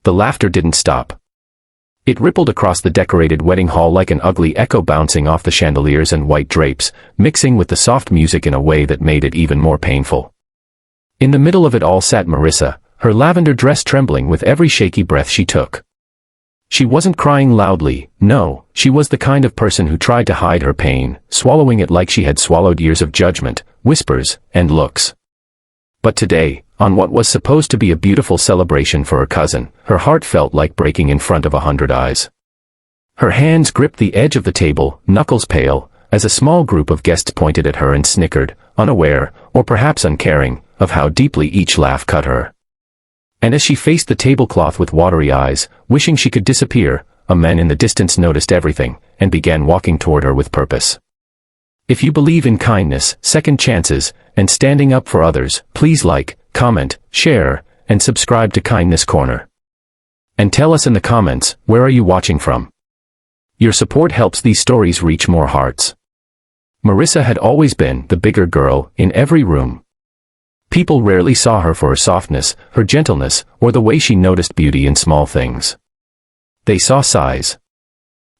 the laughter didn't stop. It rippled across the decorated wedding hall like an ugly echo bouncing off the chandeliers and white drapes, mixing with the soft music in a way that made it even more painful. In the middle of it all sat Marissa, her lavender dress trembling with every shaky breath she took. She wasn't crying loudly, no, she was the kind of person who tried to hide her pain, swallowing it like she had swallowed years of judgment, whispers, and looks. But today, on what was supposed to be a beautiful celebration for her cousin, her heart felt like breaking in front of 100 eyes. Her hands gripped the edge of the table, knuckles pale, as a small group of guests pointed at her and snickered, unaware, or perhaps uncaring, of how deeply each laugh cut her. And as she faced the tablecloth with watery eyes, wishing she could disappear, a man in the distance noticed everything, and began walking toward her with purpose. If you believe in kindness, second chances, and standing up for others, please like, comment, share, and subscribe to Kindness Corner. And tell us in the comments, where are you watching from? Your support helps these stories reach more hearts. Marissa had always been the bigger girl in every room. People rarely saw her for her softness, her gentleness, or the way she noticed beauty in small things. They saw size.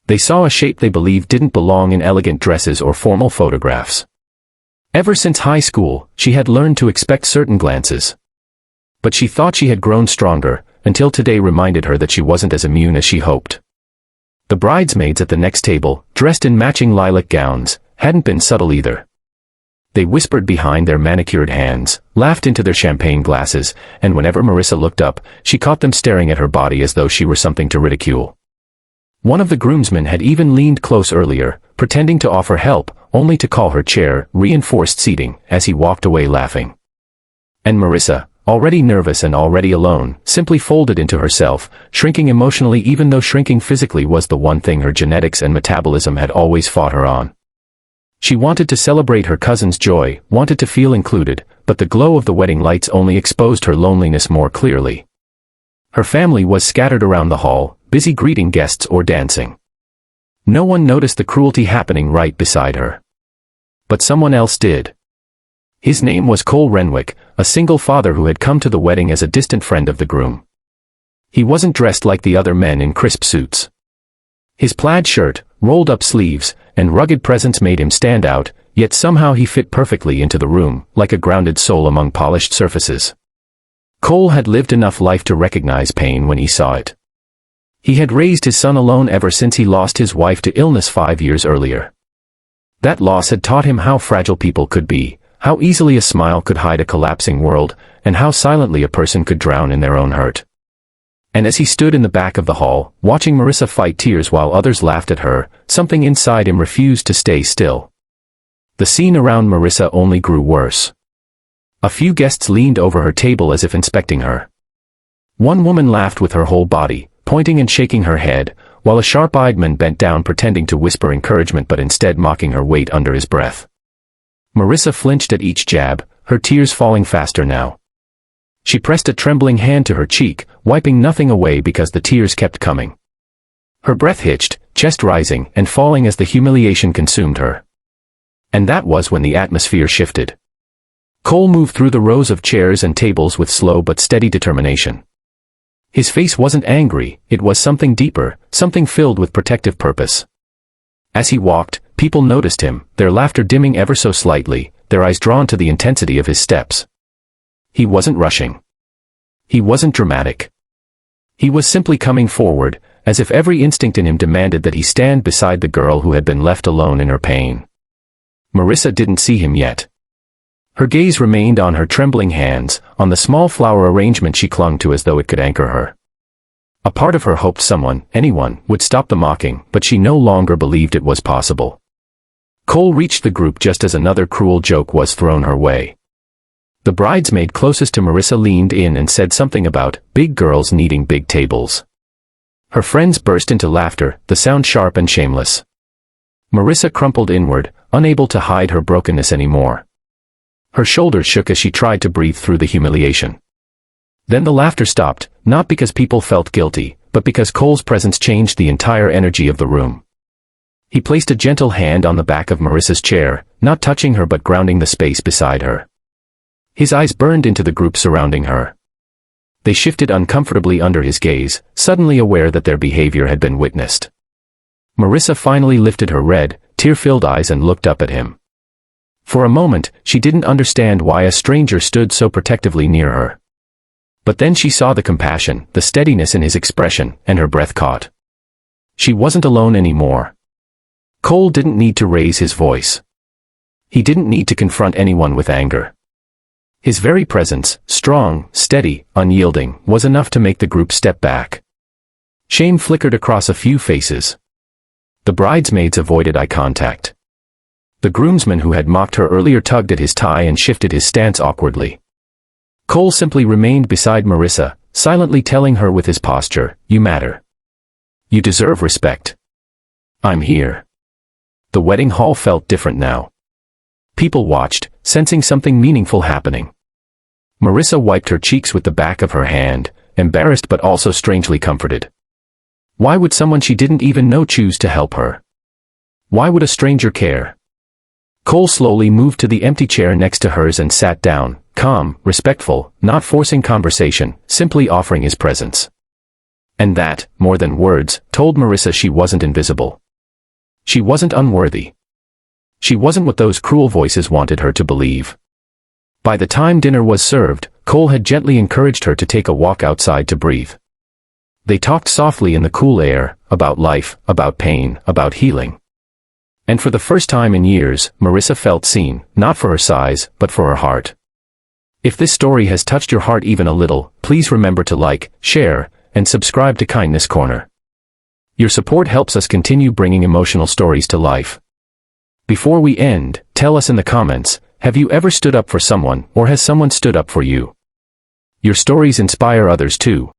They saw a shape they believed didn't belong in elegant dresses or formal photographs. Ever since high school, she had learned to expect certain glances. But she thought she had grown stronger, until today reminded her that she wasn't as immune as she hoped. The bridesmaids at the next table, dressed in matching lilac gowns, hadn't been subtle either. They whispered behind their manicured hands, laughed into their champagne glasses, and whenever Marissa looked up, she caught them staring at her body as though she were something to ridicule. One of the groomsmen had even leaned close earlier, pretending to offer help, only to call her chair reinforced seating as he walked away laughing. And Marissa, already nervous and already alone, simply folded into herself, shrinking emotionally even though shrinking physically was the one thing her genetics and metabolism had always fought her on. She wanted to celebrate her cousin's joy, wanted to feel included, but the glow of the wedding lights only exposed her loneliness more clearly. Her family was scattered around the hall, busy greeting guests or dancing. No one noticed the cruelty happening right beside her. But someone else did. His name was Cole Renwick, a single father who had come to the wedding as a distant friend of the groom. He wasn't dressed like the other men in crisp suits. His plaid shirt, rolled-up sleeves, and rugged presence made him stand out, yet somehow he fit perfectly into the room, like a grounded soul among polished surfaces. Cole had lived enough life to recognize pain when he saw it. He had raised his son alone ever since he lost his wife to illness 5 years earlier. That loss had taught him how fragile people could be, how easily a smile could hide a collapsing world, and how silently a person could drown in their own hurt. And as he stood in the back of the hall, watching Marissa fight tears while others laughed at her, something inside him refused to stay still. The scene around Marissa only grew worse. A few guests leaned over her table as if inspecting her. One woman laughed with her whole body, pointing and shaking her head, while a sharp-eyed man bent down pretending to whisper encouragement but instead mocking her weight under his breath. Marissa flinched at each jab, her tears falling faster now. She pressed a trembling hand to her cheek, wiping nothing away because the tears kept coming. Her breath hitched, chest rising and falling as the humiliation consumed her. And that was when the atmosphere shifted. Cole moved through the rows of chairs and tables with slow but steady determination. His face wasn't angry, it was something deeper, something filled with protective purpose. As he walked, people noticed him, their laughter dimming ever so slightly, their eyes drawn to the intensity of his steps. He wasn't rushing. He wasn't dramatic. He was simply coming forward, as if every instinct in him demanded that he stand beside the girl who had been left alone in her pain. Marissa didn't see him yet. Her gaze remained on her trembling hands, on the small flower arrangement she clung to as though it could anchor her. A part of her hoped someone, anyone, would stop the mocking, but she no longer believed it was possible. Cole reached the group just as another cruel joke was thrown her way. The bridesmaid closest to Marissa leaned in and said something about big girls needing big tables. Her friends burst into laughter, the sound sharp and shameless. Marissa crumpled inward, unable to hide her brokenness anymore. Her shoulders shook as she tried to breathe through the humiliation. Then the laughter stopped, not because people felt guilty, but because Cole's presence changed the entire energy of the room. He placed a gentle hand on the back of Marissa's chair, not touching her but grounding the space beside her. His eyes burned into the group surrounding her. They shifted uncomfortably under his gaze, suddenly aware that their behavior had been witnessed. Marissa finally lifted her red, tear-filled eyes and looked up at him. For a moment, she didn't understand why a stranger stood so protectively near her. But then she saw the compassion, the steadiness in his expression, and her breath caught. She wasn't alone anymore. Cole didn't need to raise his voice. He didn't need to confront anyone with anger. His very presence, strong, steady, unyielding, was enough to make the group step back. Shame flickered across a few faces. The bridesmaids avoided eye contact. The groomsman who had mocked her earlier tugged at his tie and shifted his stance awkwardly. Cole simply remained beside Marissa, silently telling her with his posture, "You matter. You deserve respect. I'm here." The wedding hall felt different now. People watched, sensing something meaningful happening. Marissa wiped her cheeks with the back of her hand, embarrassed but also strangely comforted. Why would someone she didn't even know choose to help her? Why would a stranger care? Cole slowly moved to the empty chair next to hers and sat down, calm, respectful, not forcing conversation, simply offering his presence. And that, more than words, told Marissa she wasn't invisible. She wasn't unworthy. She wasn't what those cruel voices wanted her to believe. By the time dinner was served, Cole had gently encouraged her to take a walk outside to breathe. They talked softly in the cool air, about life, about pain, about healing. And for the first time in years, Marissa felt seen, not for her size, but for her heart. If this story has touched your heart even a little, please remember to like, share, and subscribe to Kindness Corner. Your support helps us continue bringing emotional stories to life. Before we end, tell us in the comments, have you ever stood up for someone, or has someone stood up for you? Your stories inspire others too.